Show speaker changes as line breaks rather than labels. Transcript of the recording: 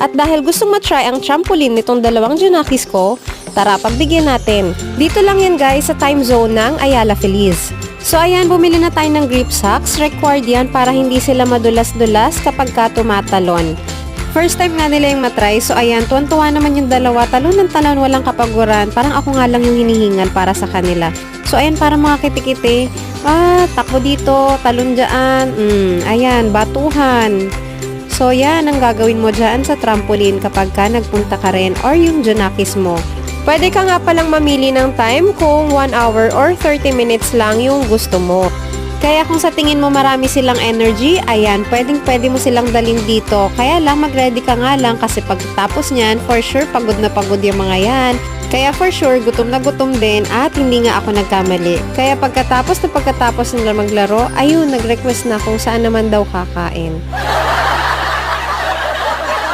At dahil gustong matry ang trampoline nitong dalawang Junakis ko, tara pagbigyan natin. Dito lang yan guys sa time zone ng Ayala Feliz. So ayan, bumili na tayo ng grip socks. Required yan para hindi sila madulas-dulas kapag ka tumatalon. First time nga nila yung matry. So ayan, tuwan-tuwa naman yung dalawa. Talon ng talon, walang kapaguran. Parang ako nga lang yung hinihingal para sa kanila. So ayan, para mga kiti-kiti. Takbo dito, talon dyan. Ayan, batuhan. So yan ang gagawin mo dyan sa trampoline kapag ka nagpunta ka rin or yung Junakis mo. Pwede ka nga palang mamili ng time kung 1 hour or 30 minutes lang yung gusto mo. Kaya kung sa tingin mo marami silang energy, ayan, pwede mo silang dalhin dito. Kaya lang, mag-ready ka nga lang kasi pagtapos niyan, for sure, pagod na pagod yung mga yan. Kaya for sure, gutom na gutom din at hindi nga ako nagkamali. Kaya pagkatapos nila maglaro, ayun, nag-request na kung saan naman daw kakain.